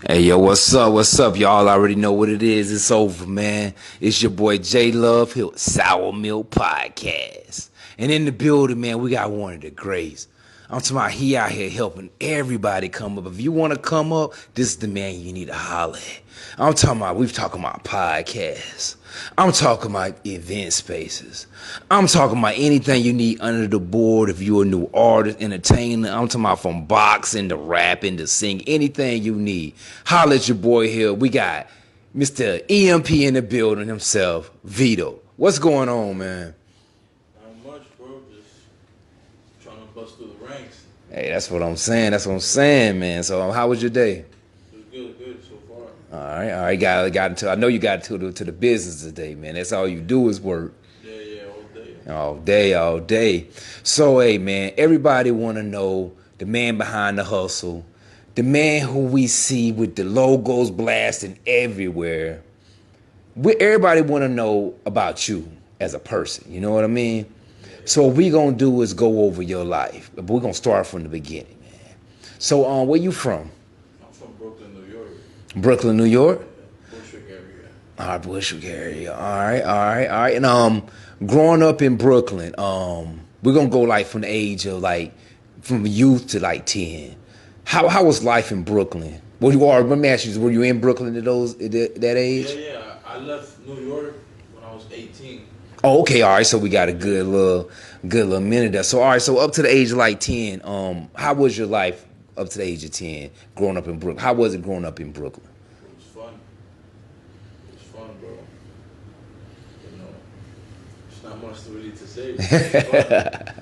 Hey yo, what's up? What's up? Y'all already know what it is. It's over, man. It's your boy J Love here with Sour Milk Podcast. And in the building, man, we got one of the greats. I'm talking about he out here helping everybody come up. If you want to come up, this is the man you need to holler at. I'm talking about, we've talking about podcasts. I'm talking about event spaces. I'm talking about anything you need under the board if you're a new artist, entertainer. I'm talking about from boxing to rapping to sing, anything you need. Holler at your boy here. We got Mr. EMP in the building himself, Vito. What's going on, man? Not much, bro. Just trying to bust through the ranks. Hey, that's what I'm saying. That's what I'm saying, man. So how was your day? It was good so far. All right. Got into. I know you got to the business today, man. That's all you do is work. Yeah, All day. So, hey, man, everybody want to know the man behind the hustle, the man who we see with the logos blasting everywhere. Everybody want to know about you as a person. You know what I mean? So what we going to do is go over your life. But we're going to start from the beginning, man. So, where you from? I'm from Brooklyn, New York. Brooklyn, New York? Bushwick area. All right, Bushwick area. All right. And growing up in Brooklyn, we're gonna go like from the age of like from youth to like 10. How was life in Brooklyn? Let me ask you, were you in Brooklyn at that age? Yeah. I left New York when I was 18. Oh, okay, all right. So we got a good little minute there. So all right, so up to the age of like 10, how was your life up to the age of 10 growing up in Brooklyn? How was it growing up in Brooklyn? It was fun. It was fun, bro. You know, there's not much really to say. It was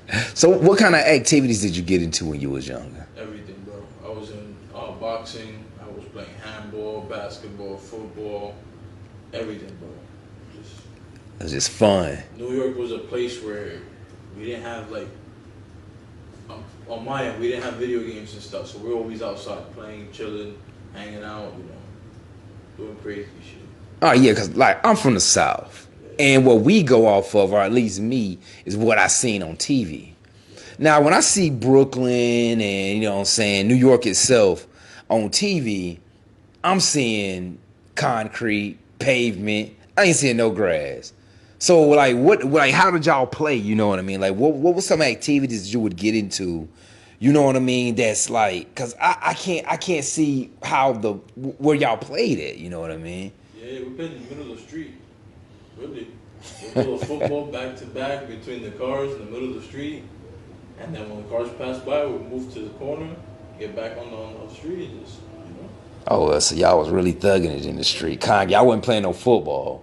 fun. So what kind of activities did you get into when you was younger? Everything, bro. I was in boxing. I was playing handball, basketball, football. Everything, bro. Just It was just fun. New York was a place where we didn't have like on my end we didn't have video games and stuff, so we're always outside playing, chilling, hanging out, doing crazy shit. Oh yeah, cause like I'm from the South, and what we go off of, or at least me, is what I seen on TV. Now, when I see Brooklyn and you know what I'm saying, New York itself on TV, I'm seeing concrete, pavement. I ain't seeing no grass. So how did y'all play? You know what I mean? Like what was some activities you would get into? You know what I mean? That's like, cause I can't see where y'all played at. You know what I mean? Yeah, we played in the middle of the street. Really. We do a football back to back between the cars in the middle of the street. And then when the cars pass by, we move to the corner, get back on the street and just. Oh, so y'all was really thugging it in the street. Y'all wasn't playing no football.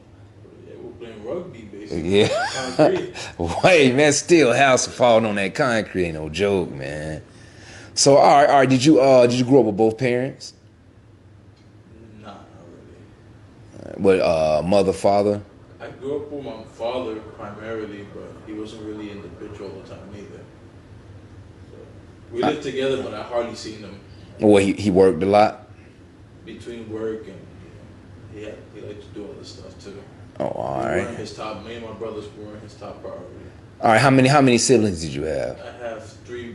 Yeah, we were playing rugby basically. Yeah. Concrete. Wait, man, still house falling on that concrete ain't no joke, man. So all right, did you grow up with both parents? Nah, not really. What mother, father? I grew up with my father primarily, but he wasn't really in the picture all the time either. So we lived together, but I hardly seen him. Well, he worked a lot. Between work and he liked to do other stuff too. Oh, all We right. weren't his top. Me and my brothers weren't his top priority. All right, how many siblings did you have? I have two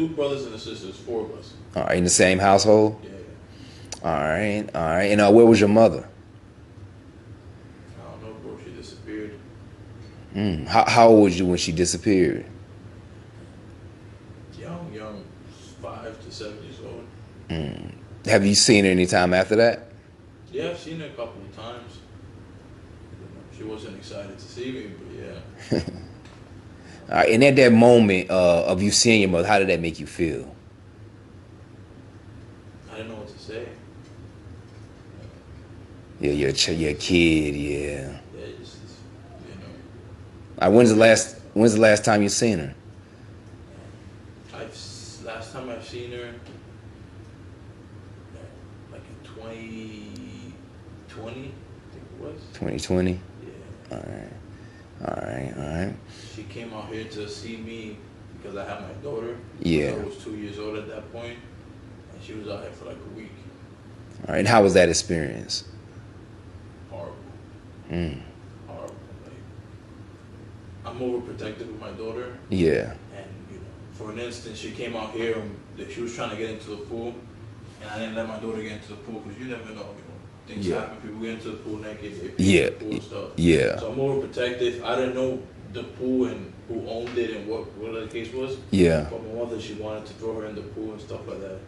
brothers and a sister. It's four of us. All right, in the same household. Yeah. All right. And where was your mother? I don't know, bro. She disappeared. How old was you when she disappeared? Young, 5 to 7 years old. Have you seen her any time after that? Yeah, I've seen her a couple of times. She wasn't excited to see me, but yeah. All right, and at that moment of you seeing your mother, how did that make you feel? I didn't know what to say. Yeah, you're a kid, yeah. Yeah, it's When's the last time you seen her? Last time I've seen her, like in 2020, I think it was. 2020? Yeah. All right. She came out here to see me because I had my daughter. Yeah. I was 2 years old at that point, and she was out here for like a week. All right, and how was that experience? Horrible. Horrible. Like, I'm overprotective with my daughter. Yeah. And for an instance, she came out here and she was trying to get into the pool, and I didn't let my daughter get into the pool because you never know, things Yeah. happen. People get into the pool naked, they pee Yeah. in the pool and stuff. Yeah. So I'm overprotective. I didn't know the pool and who owned it and what the case was. Yeah. But my mother, she wanted to throw her in the pool and stuff like that.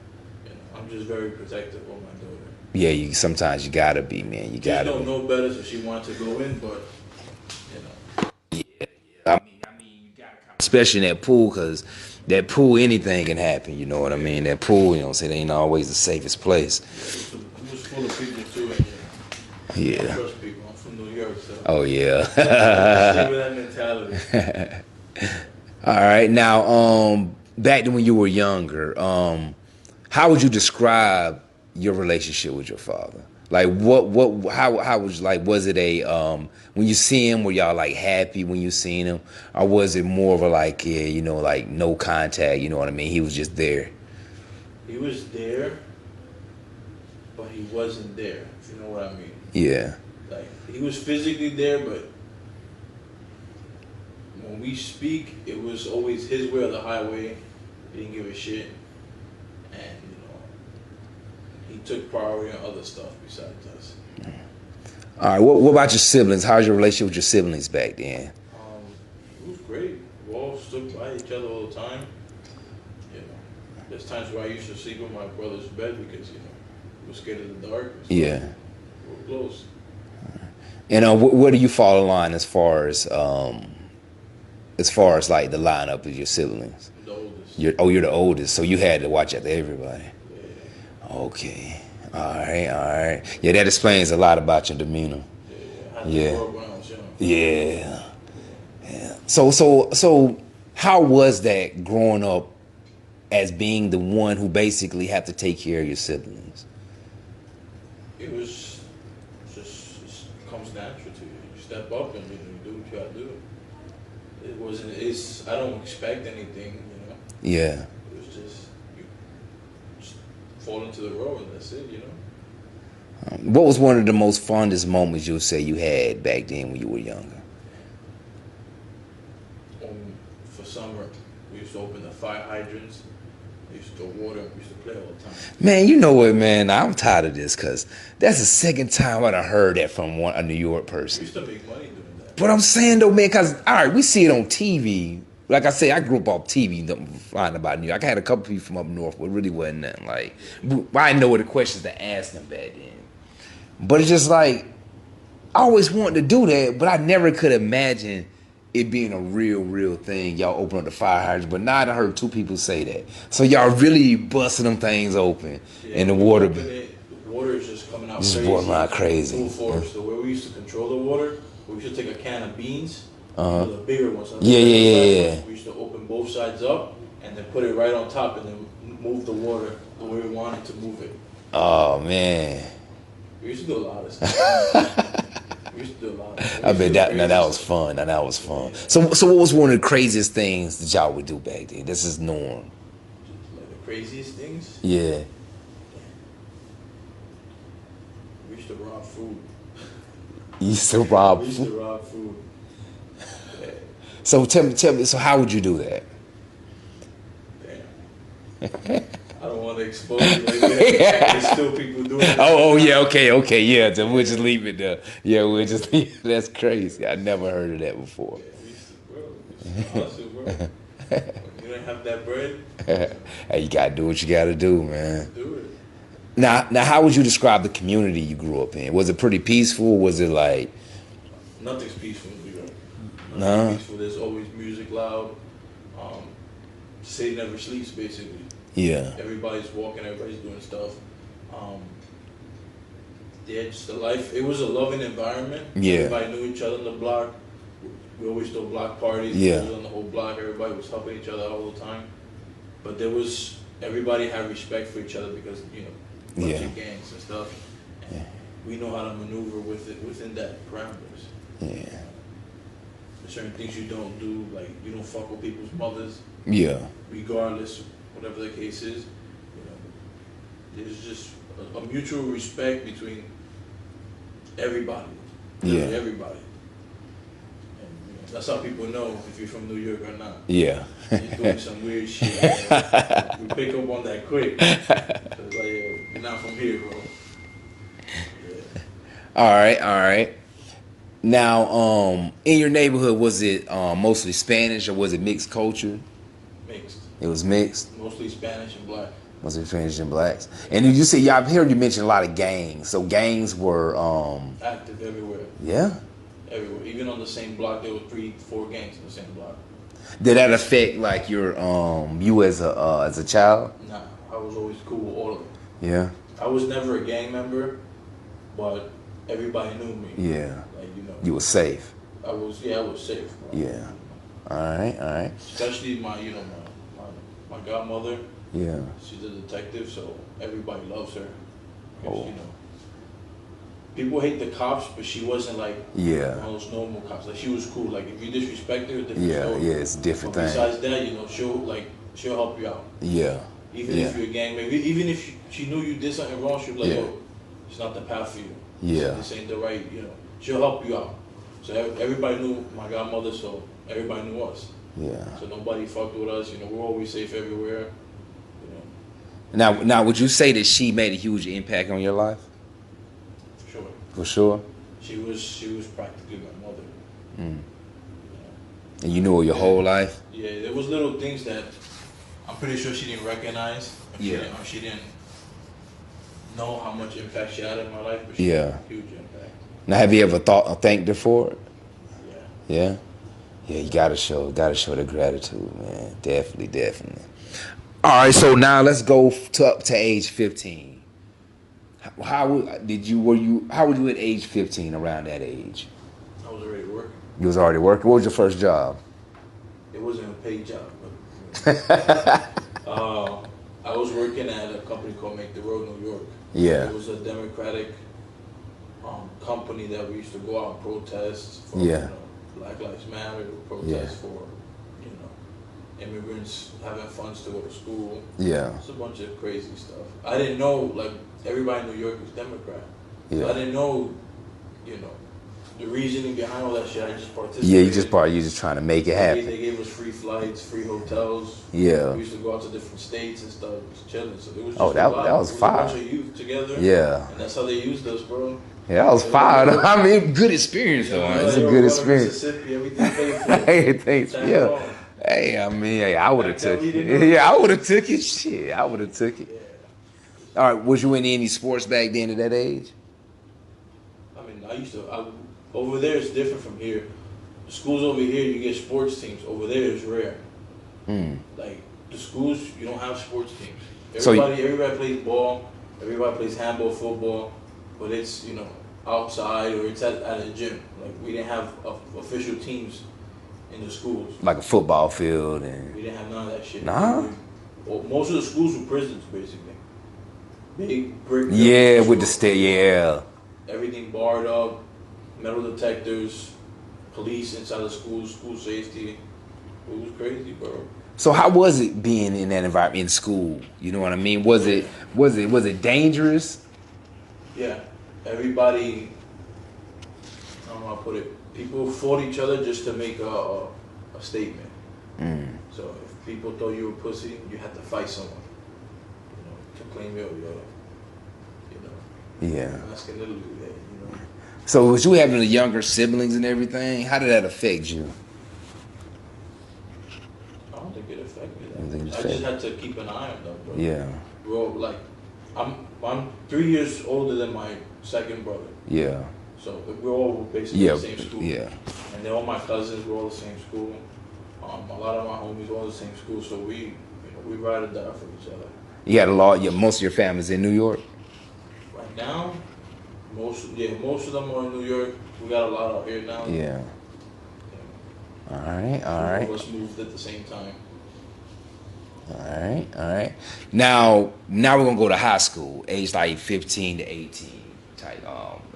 I'm just very protective of my daughter. Yeah, sometimes you gotta be, man. You She gotta don't be. know better, so she wanted to go in, but You gotta especially in that pool, because that pool, anything can happen. You know what I mean? That pool, you know, what I'm saying, ain't always the safest place. it was full of people too. And, I Yeah. don't trust people. I'm from New York, so Oh yeah. stay with that mentality. All right. Now, back to when you were younger, how would you describe your relationship with your father? Like, how was, like, was it when you see him, were y'all like happy when you seen him, or was it more of a like, yeah, you know, like no contact, you know what I mean? He was just there. He was there, but he wasn't there. If you know what I mean. Yeah. Like he was physically there, but when we speak, it was always his way or the highway. He didn't give a shit, and he took priority on other stuff besides us. All right. What about your siblings? How's your relationship with your siblings back then? It was great. We all stood by each other all the time. There's times where I used to sleep in my brother's bed because we were scared of the dark. Yeah. We were close. And where do you fall in line as far as like the lineup of your siblings? I'm the oldest. You're the oldest, so you had to watch after everybody. Yeah. Okay. All right. Yeah, that explains a lot about your demeanor. I had to Yeah. grow up when I was young. Yeah. So how was that growing up as being the one who basically had to take care of your siblings? It was just it comes natural to you. You step up and you do what you gotta do. It wasn't. I don't expect anything. Yeah. It was just you just fall into the role and that's it. What was one of the most fondest moments you would say you had back then when you were younger? For summer, we used to open the fire hydrants. We used to throw water. We used to play all the time. Man, you know what, man? I'm tired of this because that's the second time I done heard that from a New York We person. used to make money doing that. But I'm saying though, man, because all right, we see it on TV. Like I say, I grew up off TV, flying about New York. I had a couple people from up north, but it really wasn't nothing. Like, I didn't know what the questions to ask them back then. But it's just like, I always wanted to do that, but I never could imagine it being a real thing. Y'all open up the fire hydrants, but now I heard two people say that. So y'all really busting them things open, and the water. The water is just coming out Just crazy. water out crazy. Full force. So where we used to control the water, we used to take a can of beans, the bigger ones. Yeah. We used to open both sides up and then put it right on top and then move the water the way we wanted to move it. Oh man. We used to do a lot of stuff. I bet that was fun. That was fun. So what was one of the craziest things that y'all would do back then? This is norm. Like the craziest things? Yeah. We used to rob food. You used to rob We used to rob food. Yeah. So tell me, so how would you do that? Damn. I don't want to expose you like that. There's still people doing it. Oh yeah, okay, yeah. So we'll just leave it there. Yeah, we'll just leave it. That's crazy. I never heard of that before. Yeah, we used to hustle, bro. You don't have that bread? Hey, you gotta do what you gotta do, man. Do it. Now, how would you describe the community you grew up in? Was it pretty peaceful? Was it like? Nothing's peaceful in New York. No. Peaceful. There's always music loud. City never sleeps, basically. Yeah. Everybody's walking, everybody's doing stuff. Yeah, just the life. It was a loving environment. Yeah. Everybody knew each other on the block. We always throw block parties. Yeah. On the whole block, everybody was helping each other all the time. But everybody had respect for each other because bunch of gangs and stuff. And we know how to maneuver within that parameters. Yeah. There's certain things you don't do, like you don't fuck with people's mothers. Yeah. Regardless, whatever the case is, there's just a mutual respect between everybody. Yeah. Everybody. And that's how people know if you're from New York or not. Yeah. You're doing some weird shit. We pick up on that quick. So it's like, All right, all right. Now, in your neighborhood, was it mostly Spanish or was it mixed culture? Mixed. It was mixed. Mostly Spanish and black. Mostly Spanish and blacks. And did you say, yeah, I've heard you mention a lot of gangs. So gangs were, Active everywhere. yeah. Everywhere. Even on the same block, there were 3-4 gangs in the same block. Did that affect like your, you as a child? Nah, I was always cool with all of them. Yeah. I was never a gang member, but everybody knew me. Yeah. Like, you know. You were safe. I was safe. Bro. Yeah. All right, all right. Especially my godmother. Yeah. She's a detective, so everybody loves her. 'Cause, Oh. you know, people hate the cops, but she wasn't like Yeah. one of those normal cops. Like she was cool. Like if you disrespect her, different Yeah, story. yeah, it's a different But thing. besides that, you know, she'll help you out. Yeah. Even if you're a gang member, even if she knew you did something wrong, she'd be like, Yeah. "Oh, it's not the path for you. Yeah. This ain't the right." You know, she'll help you out. So everybody knew my godmother, so everybody knew us. Yeah. So nobody fucked with us. You know, we're always safe everywhere. You know, Now, would you say that she made a huge impact on your life? for sure. For sure. She was practically my mother. Mm. And you knew her your whole life? Yeah, there was little things that I'm pretty sure she didn't recognize. She didn't know how much impact she had in my life, but she had a huge impact. Now, have you ever thought or thanked her for it? Yeah. Yeah? Yeah, you gotta show the gratitude, man. Definitely. All right, so now let's go up to age 15. How were you at age 15, around that age? I was already working. You was already working? What was your first job? It wasn't a paid job, but I was working at a company called Make the Road New York. Yeah. It was a Democratic company that we used to go out and protest for Black Lives Matter, protest for immigrants having funds to go to school. Yeah. It's a bunch of crazy stuff. I didn't know, like, everybody in New York was Democrat. Yeah. So I didn't know, the reasoning behind all that shit. I just participated. Yeah, you just trying to make it happen. They gave us free flights, free hotels. Yeah. We used to go out to different states and stuff, just chilling. So it was just that was fire. A bunch of youth together. Yeah. And that's how they used us, bro. Yeah, that was fire. I mean, good experience though. It's a good experience. Mississippi, everything paid for. Thanks. Yeah. Hey, I mean, I would have took it. Yeah, I would have took it. Shit, I would have took it. Yeah. All right, was you in any sports back then at that age? I mean, over there it's different from here. The schools over here, you get sports teams. Over there, it's rare. Like, the schools, you don't have sports teams. Everybody plays ball. Everybody plays handball, football. But it's, outside or it's at a gym. Like, we didn't have official teams in the schools. Like a football field and... We didn't have none of that shit. Nah? Most of the schools were prisons, basically. Big brick. Yeah, with the state, yeah. Everything barred up, metal detectors, police inside the schools, school safety. It was crazy, bro. So how was it being in that environment in school? You know what I mean? Was it dangerous? Yeah. Everybody, I don't know how to put it, people fought each other just to make a statement. So if people thought you were pussy, you had to fight someone, to claim your masculinity there, So was you having the younger siblings and everything? How did that affect you? I don't think it affected I don't think it that. I just had to keep an eye on them, bro. Yeah. Bro, like, I'm 3 years older than my second brother. Yeah. So we're all basically the same school. Yeah. And then all my cousins were all the same school. A lot of my homies were all the same school. So we ride or die for each other. You had a lot. Yeah, most of your family's in New York. Right now, most of them are in New York. We got a lot out here now. Yeah. All right. All of us moved at the same time. All right. Now we're gonna go to high school, age like 15 to 18 type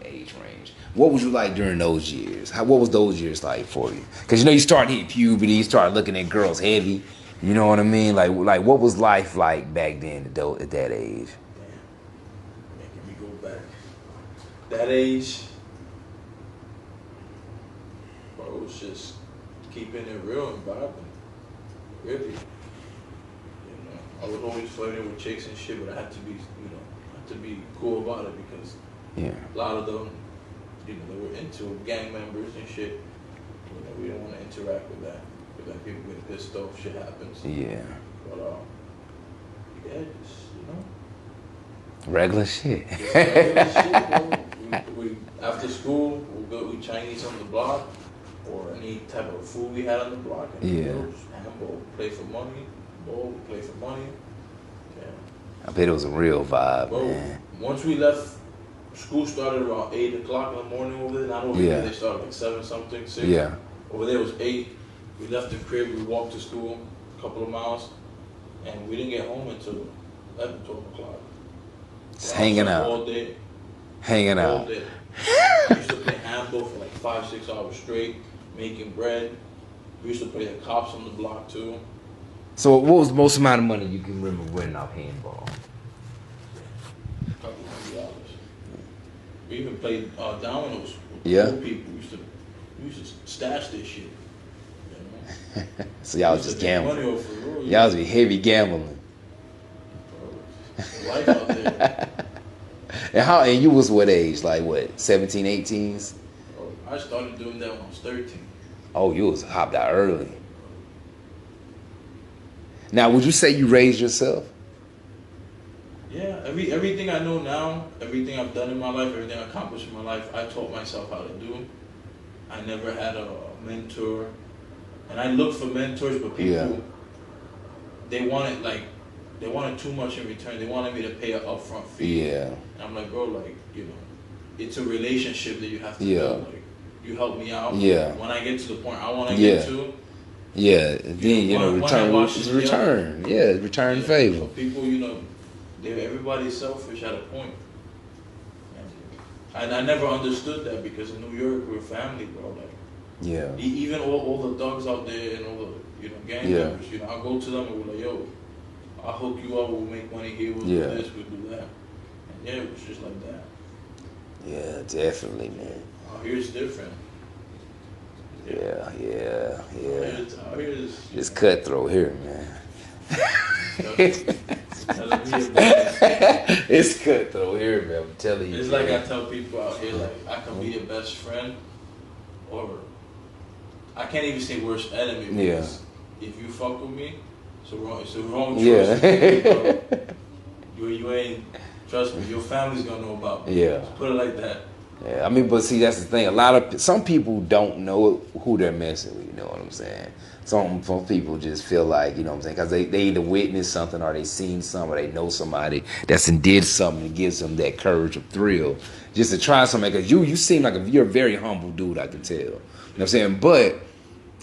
age range. What was you like during those years? What was those years like for you? Because you start hitting puberty, you start looking at girls heavy. You know what I mean? Like what was life like back then at that age? Damn, making me go back. That age, bro, it was just keeping it real and vibing. Really. I was always flirting with chicks and shit, but I had to be, cool about it because a lot of them they were into gang members and shit. We don't want to interact with that. Because then people get pissed off, shit happens. Yeah. But yeah, just Regular shit. just regular shit, bro. We after school we Chinese on the block or any type of food we had on the block. And just handball, play for money, ball, play for money. Yeah. I bet it was a real vibe, Bro, man. once we left, school started around 8 o'clock in the morning over there. Not over here, they started like 7 something, 6. Yeah. Over there was 8. We left the crib, we walked to school a couple of miles, and we didn't get home until 11, 12 o'clock. Just hanging out. All day. Hanging All out. day. We used to play handball for like 5-6 hours straight, making bread. We used to play the cops on the block too. So what was the most amount of money you can remember winning off handball? $200. We even played dominoes with old people. We used to stash this shit. You know? So y'all was just gambling. Money off the road, Y'all was be heavy gambling. Life out there. And you was what age? Like what? 17, 18s? I started doing that when I was 13. Oh, you was hopped out early. Now, would you say you raised yourself? Yeah, everything I know now, everything I've done in my life, everything I accomplished in my life, I taught myself how to do. I never had a mentor, and I looked for mentors, but people they wanted too much in return. They wanted me to pay an upfront fee. Yeah. And I'm like, bro, it's a relationship that you have to build. Like, you help me out. Yeah. When I get to the point I want to get to. Yeah. Then return. Yeah, return favor. So people, everybody's selfish at a point. And I never understood that because in New York we're family, bro. Like, even all the thugs out there and all the gang members, I'll go to them and we're like, yo, I'll hook you up. We'll make money here. We'll do this. We'll do that. And it was just like that. Yeah, definitely, man. Out here it's different. Yeah. Out here it's cutthroat here, man. It's cutthroat here, man. I'm telling you. It's like I tell people out here, like I can be your best friend, or I can't even say worst enemy. Because if you fuck with me, it's a wrong trust. You ain't trust me. Your family's gonna know about me. Just put it like that. Yeah, I mean, but see, that's the thing. Some people don't know who they're messing with. You know what I'm saying? Some people just feel like, you know what I'm saying, because they either witnessed something or they seen something or they know somebody that's did something that gives them that courage or thrill just to try something. Because you seem like you're a very humble dude, I can tell. You know what I'm saying? But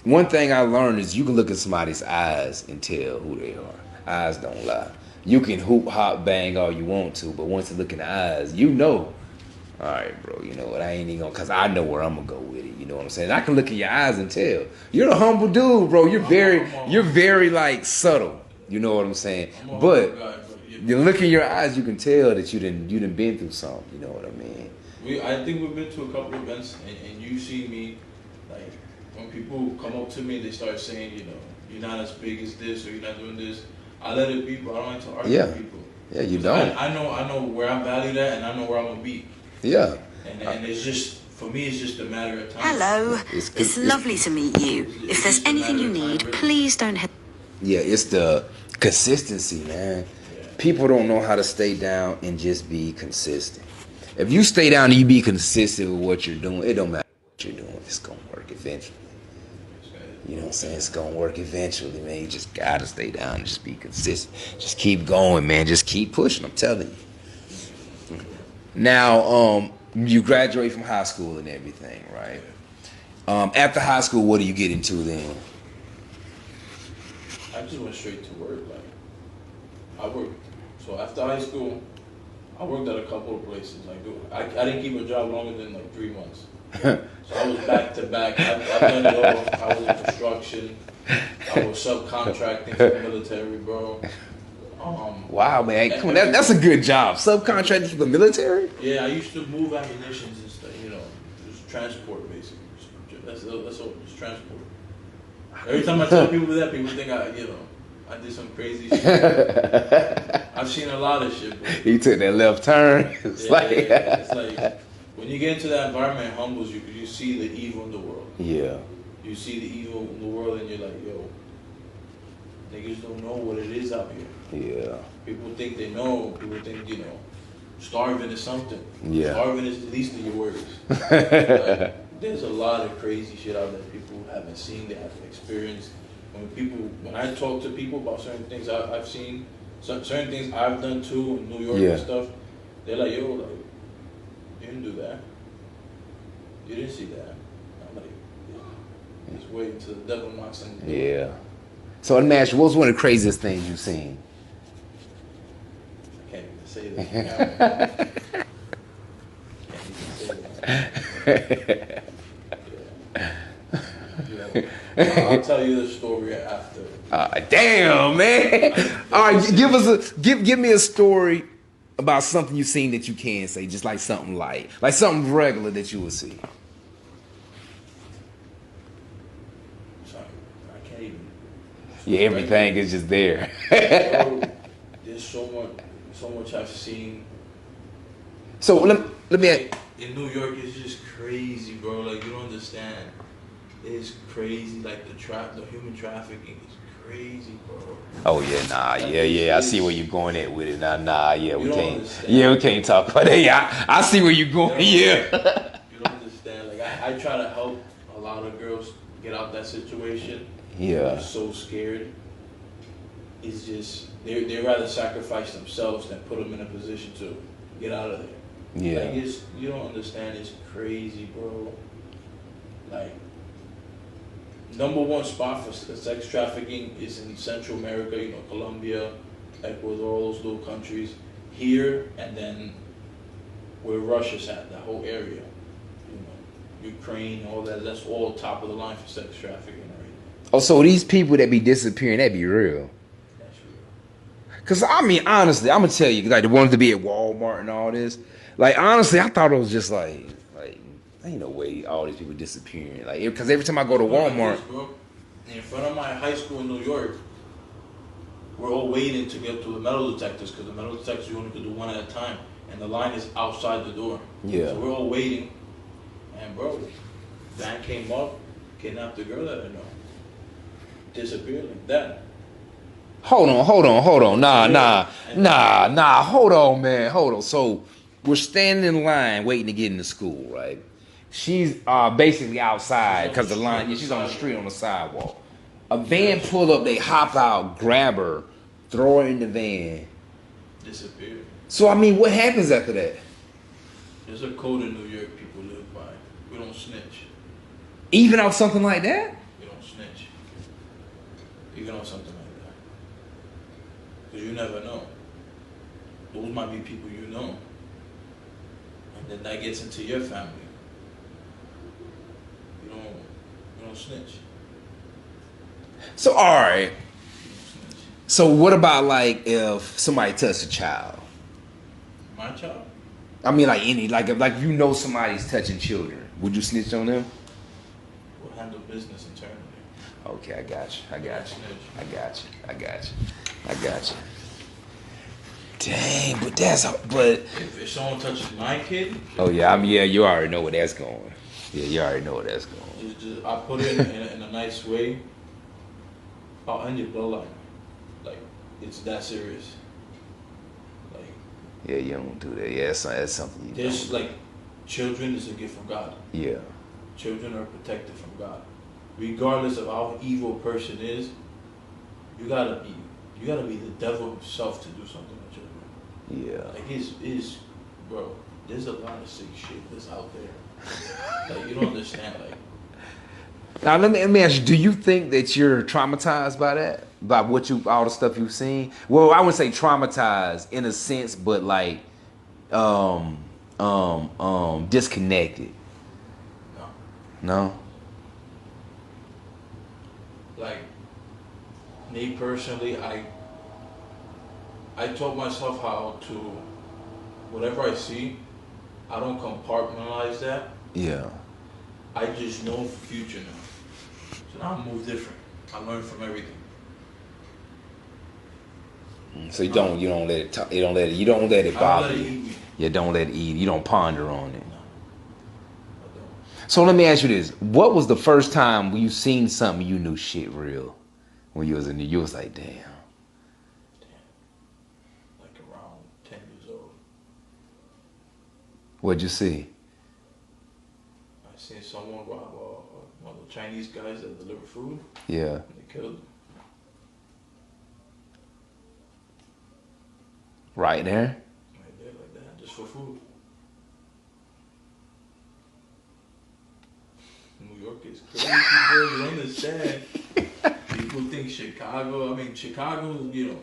one thing I learned is you can look at somebody's eyes and tell who they are. Eyes don't lie. You can hoop, hop, bang all you want to, but once you look in the eyes, you know. All right, bro, you know what? I ain't even gonna, because I know where I'm gonna go with it. You know what I'm saying? I can look in your eyes and tell. You're a humble dude, bro. You're very like subtle. You know what I'm saying? But you look in your eyes, you can tell that you done been through something. You know what I mean? I think we've been to a couple of events, and you see me, like, when people come up to me, they start saying, you're not as big as this, or you're not doing this. I let it be, bro. I don't like to argue with people. Yeah, you don't. I know where I'm valued at, and I know where I'm gonna be. Yeah. And it's just, for me, it's just a matter of time. Hello. It's lovely to meet you. If there's anything you need, please don't hesitate. Yeah, it's the consistency, man. Yeah. People don't know how to stay down and just be consistent. If you stay down and you be consistent with what you're doing, it don't matter what you're doing. It's going to work eventually. You know what I'm saying? It's going to work eventually, man. You just got to stay down and just be consistent. Just keep going, man. Just keep pushing. I'm telling you. Now, you graduate from high school and everything, right? After high school, what do you get into then? I just went straight to work. Like, I worked. So after high school, I worked at a couple of places. Like, I didn't keep a job longer than like 3 months. So I was back to back. I've done it all. I was in construction. I was subcontracting for the military, bro. Wow, man. Come on, that's a good job. Subcontracting for the military? Yeah, I used to move ammunitions and stuff, just transport, basically. That's all, just transport. Every time I tell people that, people think I did some crazy shit. I've seen a lot of shit, bro. He took that left turn. It's it's like, when you get into that environment, it humbles you because you see the evil in the world. Yeah. You see the evil in the world, and you're like, yo, niggas don't know what it is out here. Yeah. People think they know. People think, you know, starving is something. Yeah. Starving is the least of your worries. Like, there's a lot of crazy shit out there people haven't seen, they haven't experienced. When I talk to people about certain things I've seen, certain things I've done too in New York and stuff, they're like, yo, like, you didn't do that. You didn't see that. I'm like, yeah. Just wait until the devil knocks on the door. Yeah. So let me ask you, what was one of the craziest things you've seen? I can't even say that. Can't even say that. Yeah. I'll tell you the story after. Damn, man. All right, give me a story about something you've seen that you can say, just like something light, like something regular that you would see. Sorry, I can't even. Yeah, everything is just there. Bro, there's so much I've seen. So let me. In New York, it's just crazy, bro. Like, you don't understand. It's crazy. Like the human trafficking is crazy, bro. Oh yeah, nah, like, yeah. I see where you're going at with it. Nah, yeah, we can't. Understand. Yeah, we can't talk about it. Yeah, I see where you're going. Yeah. You don't understand. Like I try to help a lot of girls get out that situation. Yeah. They're so scared. It's just they rather sacrifice themselves than put them in a position to get out of there. Yeah. Like you don't understand. It's crazy, bro. Like. Number one spot for sex trafficking is in Central America, you know, Colombia, Ecuador, all those little countries. Here, and then where Russia's at, that whole area. You know, Ukraine, all that, that's all top of the line for sex trafficking right. Oh, so these people that be disappearing, that be real? That's real. Because, I mean, honestly, I'm going to tell you, like, the ones to be at Walmart and all this, like, honestly, I thought it was just like ain't no way all these people disappearing. Like, because every time I go to Walmart, in front of my high school in New York, we're all waiting to get to the metal detectors because the metal detectors you only could do one at a time, and the line is outside the door. Yeah. So we're all waiting, and bro, van came up, kidnapped the girl that I know, disappeared like that. Hold on. Nah. Hold on, man. Hold on. So we're standing in line waiting to get into school, right? She's basically outside because the line, she's on the street on the sidewalk. A van pull up, they hop out, grab her, throw her in the van. Disappeared. So, I mean, what happens after that? There's a code in New York people live by. We don't snitch. Even on something like that? We don't snitch. Even on something like that. Because you never know. Those might be people you know. And then that gets into your family. You don't snitch. So, all right. So, what about, like, if somebody touched a child? My child? I mean, like, if you know somebody's touching children, would you snitch on them? We'll handle business internally. Okay, I got you. Dang, but if someone touches my kid, oh yeah, I mean, yeah, you already know where that's going. Yeah, you already know where that's going. Just I put it in a nice way. I'll end your bloodline. Like, it's that serious. Like, yeah, you don't do that. Yeah, that's something you there's don't. like, children is a gift from God. Yeah. Children are protected from God. Regardless of how evil a person is, you gotta be the devil himself to do something with children. Yeah. Like bro, there's a lot of sick shit that's out there. Like, you don't understand, like. Now let me ask you, do you think that you're traumatized by that? By all the stuff you've seen? Well, I wouldn't say traumatized in a sense, but like disconnected. No? Like, me personally, I taught myself how to, whatever I see, I don't compartmentalize that. Yeah. I just know for future now. So now I move different. I learn from everything. So you don't let it bother Let it you. eat me. Yeah, don't let it eat. You don't ponder on it. No. So let me ask you this: what was the first time you seen something you knew shit real? When you was in the, you was like, damn. Like around 10 years old. What'd you see? I seen someone rob one of the Chinese guys that deliver food. Yeah. And they killed him. Right there. Right there, like that, just for food. New York is crazy, bro. You understand? People think Chicago. I mean, Chicago, you know,